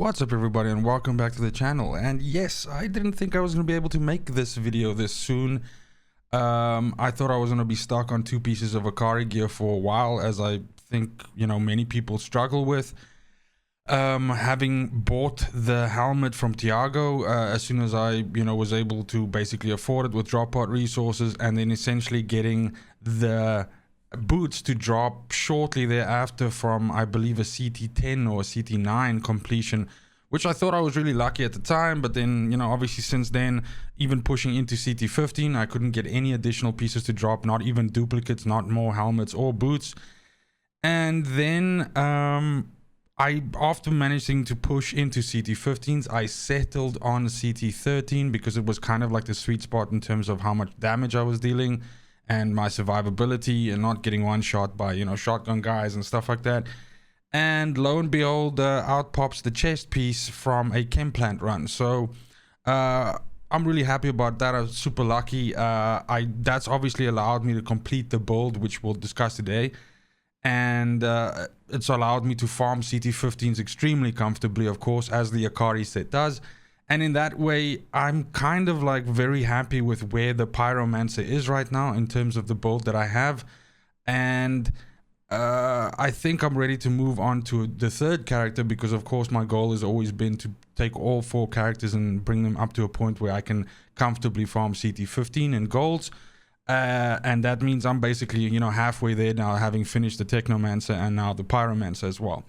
What's up everybody, and welcome back to the channel. And yes, I didn't think I was going to be able to make this video this soon. I thought I was going to be stuck on two pieces of Akari gear for a while, as I think many people struggle with. Having bought the helmet from Tiago as soon as I was able to basically afford it with drop pod resources, and then essentially getting the boots to drop shortly thereafter from, I believe, a CT10 or a CT9 completion, which I thought I was really lucky at the time. But then obviously since then, even pushing into CT15, I couldn't get any additional pieces to drop, not even duplicates, not more helmets or boots. And then after managing to push into CT15s, I settled on CT13 because it was kind of like the sweet spot in terms of how much damage I was dealing and my survivability and not getting one shot by shotgun guys and stuff like that. And lo and behold, out pops the chest piece from a chem plant run. So I'm really happy about that. I was super lucky. That's obviously allowed me to complete the build, which we'll discuss today, and it's allowed me to farm CT15s extremely comfortably, of course, as the Akari set does. And in that way, I'm kind of like very happy with where the Pyromancer is right now in terms of the build that I have. And I think I'm ready to move on to the third character, because of course my goal has always been to take all four characters and bring them up to a point where I can comfortably farm CT15 in golds. And that means I'm basically halfway there now, having finished the Technomancer and now the Pyromancer as well.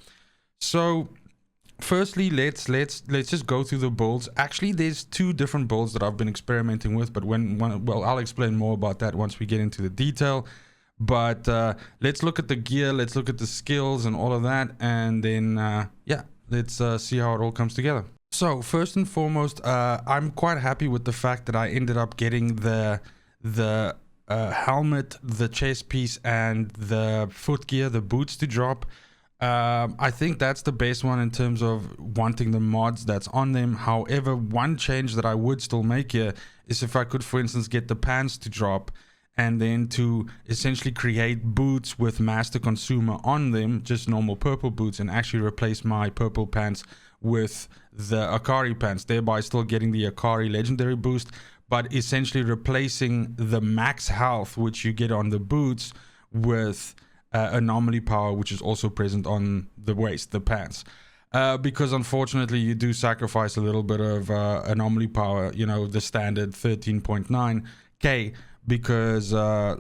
So firstly, let's just go through the builds. Actually, there's two different builds that I've been experimenting with, but well, I'll explain more about that once we get into the detail. But let's look at the gear, let's look at the skills and all of that, and then yeah, let's see how it all comes together. So first and foremost, I'm quite happy with the fact that I ended up getting the helmet, the chest piece, and the foot gear, the boots, to drop. I think that's the best one in terms of wanting the mods that's on them. However, one change that I would still make here is if I could, for instance, get the pants to drop, and then to essentially create boots with master consumer on them, just normal purple boots, and actually replace my purple pants with the Akari pants, thereby still getting the Akari legendary boost, but essentially replacing the max health which you get on the boots with anomaly power, which is also present on the waist, the pants, because unfortunately you do sacrifice a little bit of anomaly power, the standard 13.9k, because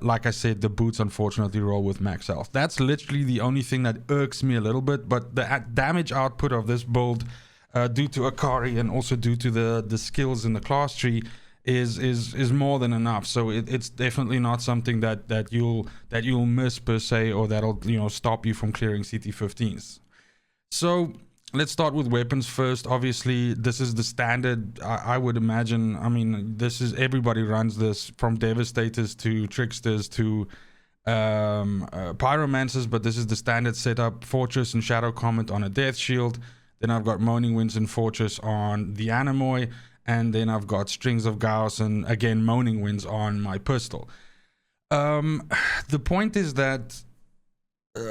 like I said, the boots unfortunately roll with max health. That's literally the only thing that irks me a little bit. But the damage output of this build, due to Akari and also due to the skills in the class tree, is more than enough. So it's definitely not something that you'll miss per se, or that'll stop you from clearing CT15s. So let's start with weapons first. Obviously this is the standard, I would imagine. I mean, this is, everybody runs this, from devastators to tricksters to pyromancers, but this is the standard setup: fortress and shadow comet on a death shield. Then I've got moaning winds and fortress on the anemoy, and then I've got strings of Gauss and again moaning winds on my pistol. The point is that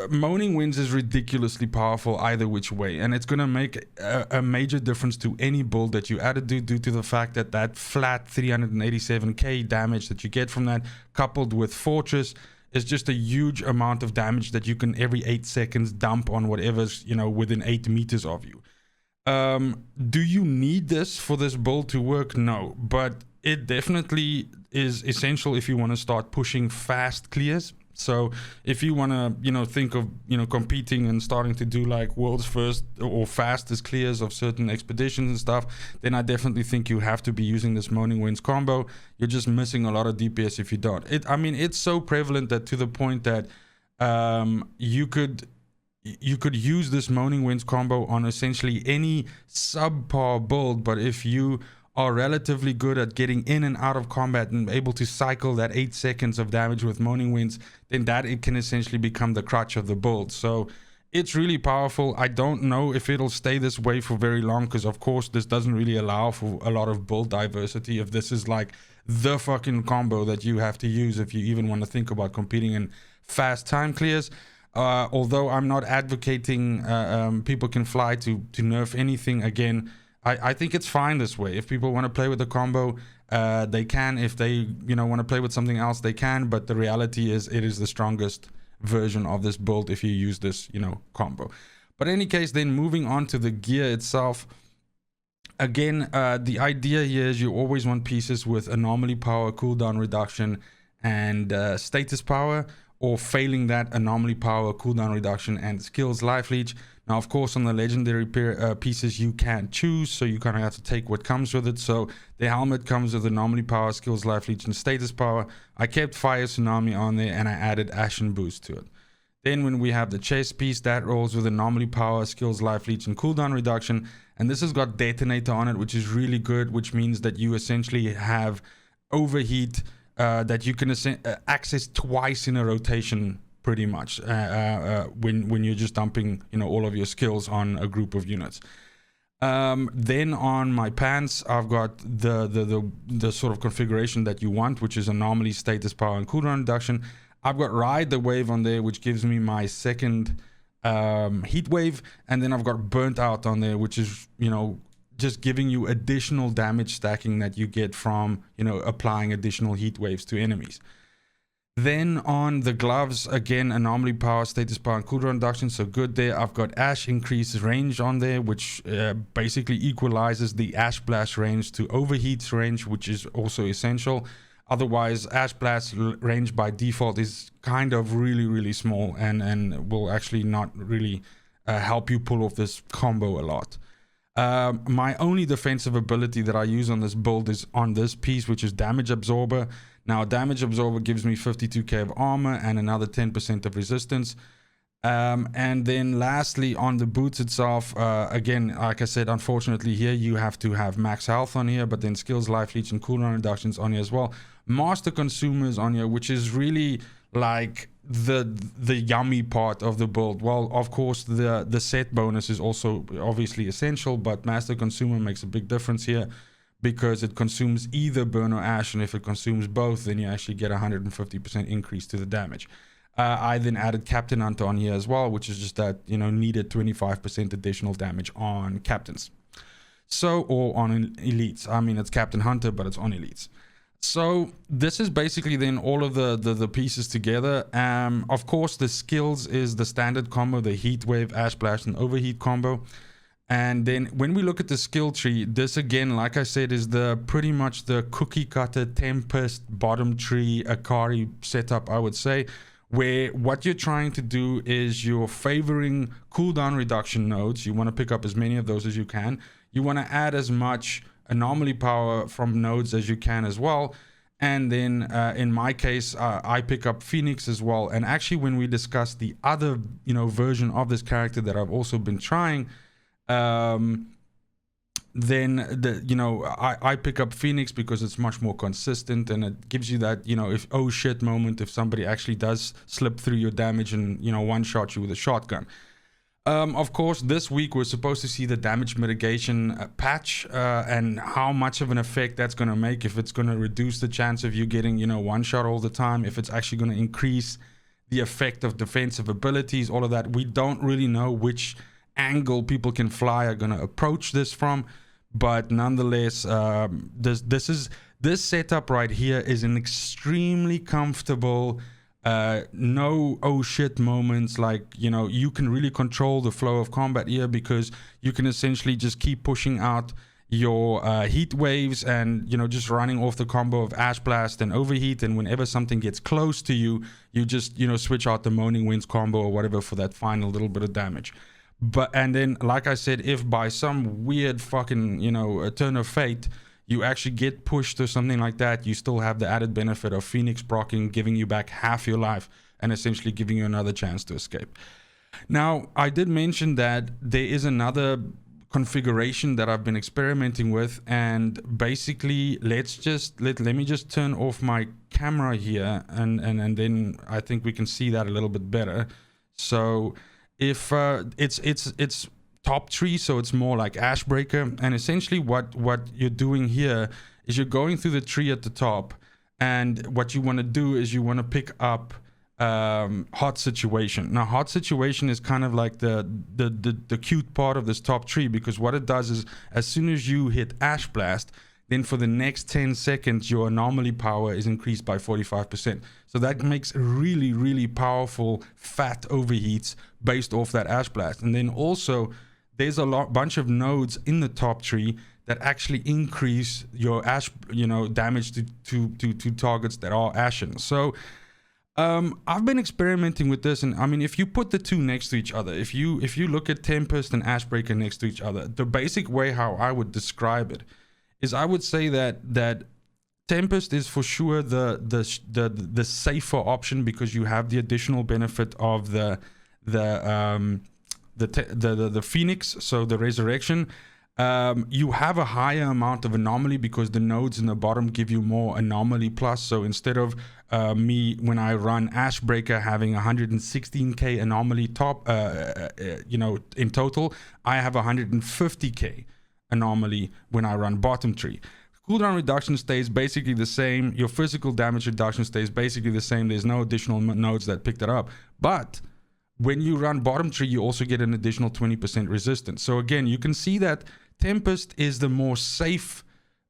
moaning winds is ridiculously powerful either which way, and it's going to make a major difference to any build that you added due to the fact that flat 387k damage that you get from that, coupled with fortress, is just a huge amount of damage that you can every 8 seconds dump on whatever's within 8 meters of you. Do you need this for this build to work? No, but it definitely is essential if you want to start pushing fast clears. So if you want to think of competing and starting to do like world's first or fastest clears of certain expeditions and stuff, then I definitely think you have to be using this moaning winds combo. You're just missing a lot of DPS if you don't. I mean, it's so prevalent that to the point that you could use this moaning winds combo on essentially any subpar build, but if you are relatively good at getting in and out of combat and able to cycle that 8 seconds of damage with moaning winds, then it can essentially become the crutch of the build. So it's really powerful. I don't know if it'll stay this way for very long, because of course this doesn't really allow for a lot of build diversity. If this is like the fucking combo that you have to use if you even want to think about competing in fast time clears, Although I'm not advocating people can fly to nerf anything again, I think it's fine this way. If people want to play with the combo, they can. If they want to play with something else, they can. But the reality is, it is the strongest version of this build if you use this combo. But in any case, then moving on to the gear itself. Again, the idea here is you always want pieces with anomaly power, cooldown reduction, and status power, or failing that, anomaly power, cooldown reduction, and skills life leech. Now, of course, on the legendary pieces, you can choose, so you kind of have to take what comes with it. So the helmet comes with anomaly power, skills life leech, and status power. I kept fire tsunami on there, and I added ashen boost to it. Then when we have the chest piece, that rolls with anomaly power, skills life leech, and cooldown reduction. And this has got detonator on it, which is really good, which means that you essentially have overheat that you can access twice in a rotation, pretty much, when you're just dumping all of your skills on a group of units. Then on my pants, I've got the sort of configuration that you want, which is anomaly, status power, and cooldown reduction. I've got Ride the Wave on there, which gives me my second heat wave, and then I've got Burnt Out on there, which is just giving you additional damage stacking that you get from applying additional heat waves to enemies. Then on the gloves, again, anomaly power, status power, and cooldown reduction, so good there. I've got Ash increased range on there, which basically equalizes the Ash Blast range to Overheat's range, which is also essential. Otherwise, Ash Blast range by default is kind of really small and will actually not really help you pull off this combo a lot. My only defensive ability that I use on this build is on this piece, which is Damage Absorber. Now, Damage Absorber gives me 52k of armor and another 10% of resistance. And then lastly, on the boots itself, again, like I said, unfortunately here you have to have max health on here, but then skills, life leech, and cooldown reductions on here as well. Master consumers on here, which is really like the yummy part of the build. Well, of course, the set bonus is also obviously essential, but master consumer makes a big difference here because it consumes either burn or ash, and if it consumes both, then you actually get 150% increase to the damage. I then added Captain Hunter on here as well, which is just that, needed 25% additional damage on captains. So, or on elites. I mean, it's Captain Hunter, but it's on elites. So this is basically then all of the pieces together. Of course, the skills is the standard combo, the heat wave, ash blast, and overheat combo. And then when we look at the skill tree, this again, like I said, is pretty much the cookie cutter tempest bottom tree Akari setup, I would say, where what you're trying to do is you're favoring cooldown reduction nodes. You want to pick up as many of those as you can. You want to add as much anomaly power from nodes as you can as well. And then in my case, I pick up Phoenix as well. And actually, when we discuss the other version of this character that I've also been trying, then I pick up Phoenix because it's much more consistent, and it gives you that if oh shit moment if somebody actually does slip through your damage and one shot you with a shotgun. Of course, this week we're supposed to see the damage mitigation patch and how much of an effect that's going to make, if it's going to reduce the chance of you getting one shot all the time, if it's actually going to increase the effect of defensive abilities, all of that. We don't really know which angle people can fly are going to approach this from, but nonetheless, this setup right here is an extremely comfortable, no oh shit moments. Like you can really control the flow of combat here because you can essentially just keep pushing out your heat waves and just running off the combo of ash blast and overheat, and whenever something gets close to you, you just switch out the moaning winds combo or whatever for that final little bit of damage. And then, like I said, if by some weird fucking, a turn of fate, you actually get pushed or something like that, you still have the added benefit of Phoenix proccing, giving you back half your life and essentially giving you another chance to escape. Now, I did mention that there is another configuration that I've been experimenting with, and basically let me just turn off my camera here, and then I think we can see that a little bit better. So if it's top tree, so it's more like Ashbreaker, and essentially what you're doing here is you're going through the tree at the top, and what you want to do is you want to pick up hot situation. Now hot situation is kind of like the cute part of this top tree, because what it does is as soon as you hit Ash Blast, then for the next 10 seconds your anomaly power is increased by 45%. So that makes really, really powerful fat overheats based off that Ash Blast. And then also there's a bunch of nodes in the top tree that actually increase your ash, damage to targets that are ashen. So I've been experimenting with this, and I mean, if you put the two next to each other, if you look at Tempest and Ashbreaker next to each other, the basic way how I would describe it is I would say that Tempest is for sure the safer option, because you have the additional benefit of the Phoenix, so the resurrection. You have a higher amount of anomaly because the nodes in the bottom give you more anomaly plus. So instead of me, when I run Ashbreaker, having 116k anomaly top, in total, I have 150k anomaly when I run bottom tree. Cooldown reduction stays basically the same. Your physical damage reduction stays basically the same. There's no additional nodes that pick that up. But when you run bottom tree, you also get an additional 20% resistance. So again, you can see that Tempest is the more safe,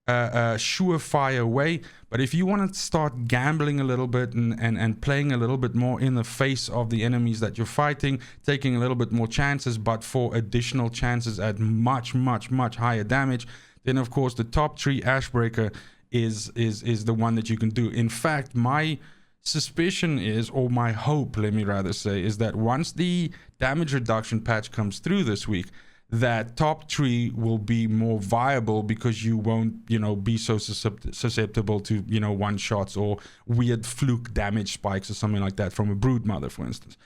surefire way. But if you want to start gambling a little bit and playing a little bit more in the face of the enemies that you're fighting, taking a little bit more chances, but for additional chances at much, much, much higher damage, then of course the top tree Ashbreaker is the one that you can do. In fact, my suspicion is, or my hope, let me rather say, is that once the damage reduction patch comes through this week, that top tree will be more viable, because you won't, be so susceptible to, one shots or weird fluke damage spikes or something like that from a brood mother, for instance.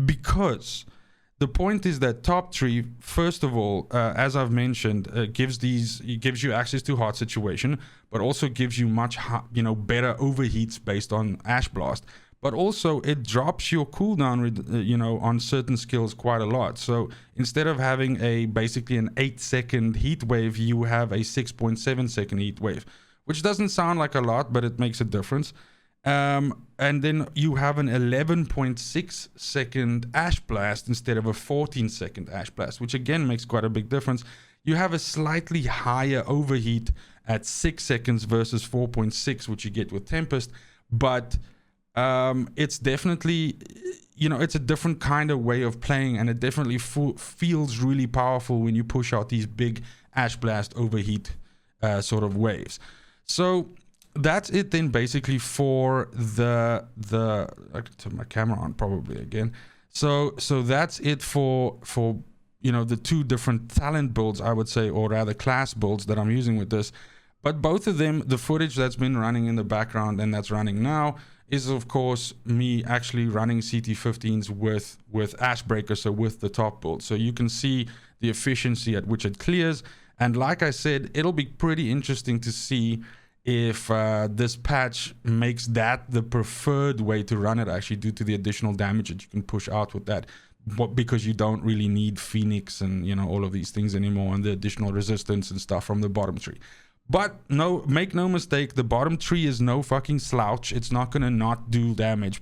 Because the point is that top tree, first of all, as I've mentioned, gives you access to hot situation, but also gives you much, better overheats based on Ash Blast. But also it drops your cooldown, on certain skills quite a lot. So instead of having basically an 8-second heat wave, you have a 6.7 second heat wave, which doesn't sound like a lot, but it makes a difference. And then you have an 11.6 second Ash Blast instead of a 14-second Ash Blast, which again makes quite a big difference. You have a slightly higher overheat at 6 seconds versus 4.6, which you get with Tempest. But it's definitely, it's a different kind of way of playing, and it definitely feels really powerful when you push out these big Ash Blast overheat sort of waves. So that's it then basically for I could turn my camera on probably again. So that's it for the two different talent builds, I would say, or rather class builds that I'm using with this. But both of them, the footage that's been running in the background and that's running now is of course me actually running CT15s with Ashbreaker, so with the top build. So you can see the efficiency at which it clears. And like I said, it'll be pretty interesting to see if this patch makes that the preferred way to run it, actually, due to the additional damage that you can push out with that, because you don't really need Phoenix and all of these things anymore, and the additional resistance and stuff from the bottom tree. But no, make no mistake, the bottom tree is no fucking slouch. It's not gonna not do damage.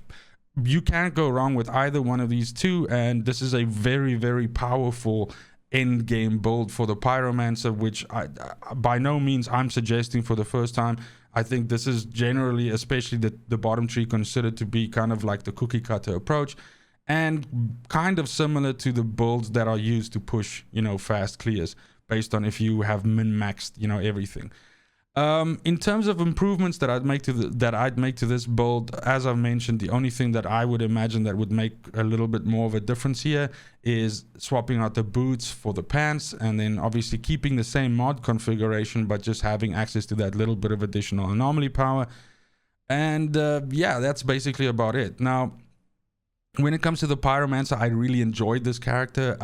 You can't go wrong with either one of these two, and this is a very, very powerful end game build for the Pyromancer, which I by no means I'm suggesting for the first time. I think this is generally, especially the bottom tree, considered to be kind of like the cookie cutter approach, and kind of similar to the builds that are used to push fast clears, based on if you have min-maxed everything. In terms of improvements that I'd make to this build, as I've mentioned, the only thing that I would imagine that would make a little bit more of a difference here is swapping out the boots for the pants, and then obviously keeping the same mod configuration, but just having access to that little bit of additional anomaly power. And yeah, that's basically about it. Now, when it comes to the Pyromancer, I really enjoyed this character.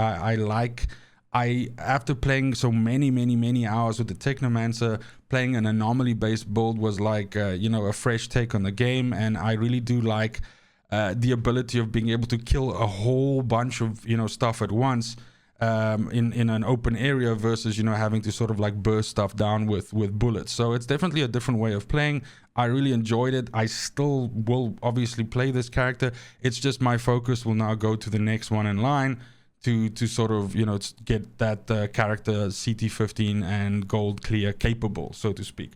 After playing so many hours with the Technomancer, playing an anomaly based build was like a fresh take on the game, and I really do like the ability of being able to kill a whole bunch of stuff at once, in an open area versus, you know, having to sort of like burst stuff down with bullets. So it's definitely a different way of playing. I really enjoyed it. I still will obviously play this character. It's just my focus will now go to the next one in line to sort of, you know, get that character CT15 and gold clear capable, so to speak.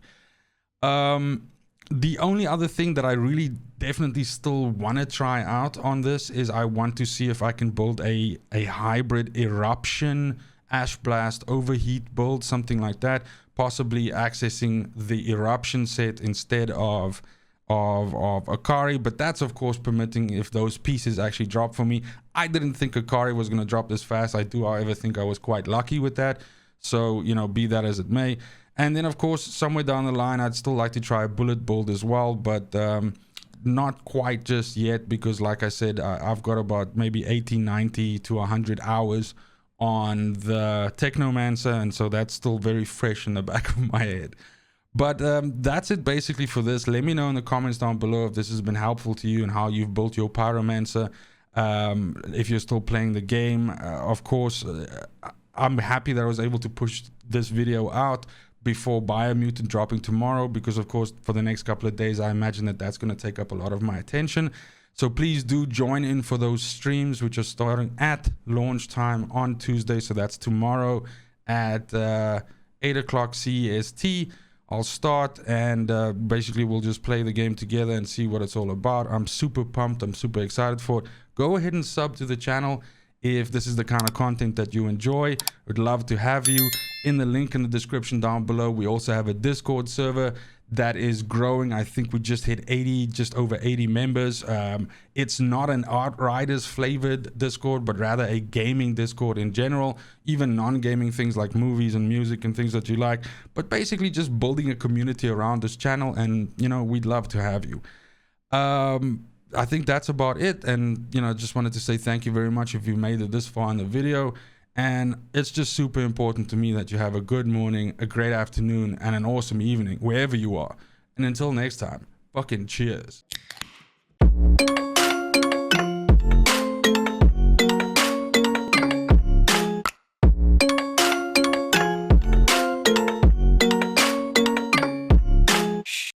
The only other thing that I really definitely still want to try out on this is I want to see if I can build a hybrid eruption ash blast overheat build, something like that, possibly accessing the eruption set instead of Akari, but that's of course permitting if those pieces actually drop for me. I didn't think Akari was going to drop this fast. I do, however, think I was quite lucky with that. So, you know, be that as it may. And then, of course, somewhere down the line, I'd still like to try a bullet build as well, but not quite just yet, because like I said, I've got about maybe 80, 90 to 100 hours on the Technomancer, and so that's still very fresh in the back of my head. But that's it basically for this. Let me know in the comments down below if this has been helpful to you and how you've built your Pyromancer. If you're still playing the game, of course, I'm happy that I was able to push this video out before Biomutant dropping tomorrow, because of course for the next couple of days I imagine that that's going to take up a lot of my attention. So please do join in for those streams, which are starting at launch time on Tuesday. So that's tomorrow at 8 o'clock CEST. I'll start, and basically we'll just play the game together and see what it's all about. I'm super pumped. I'm super excited for it. Go ahead and sub to the channel if this is the kind of content that you enjoy. Would love to have you. In the link in the description down below, we also have a Discord server that is growing. I think we just hit 80, just over 80 members. It's not an Outriders flavored Discord, but rather a gaming Discord in general, even non-gaming things like movies and music and things that you like, but basically just building a community around this channel, and you know, we'd love to have you. I think that's about it, and you know, just wanted to say thank you very much if you made it this far in the video. And it's just super important to me that you have a good morning, a great afternoon, and an awesome evening wherever you are. And until next time, fucking cheers.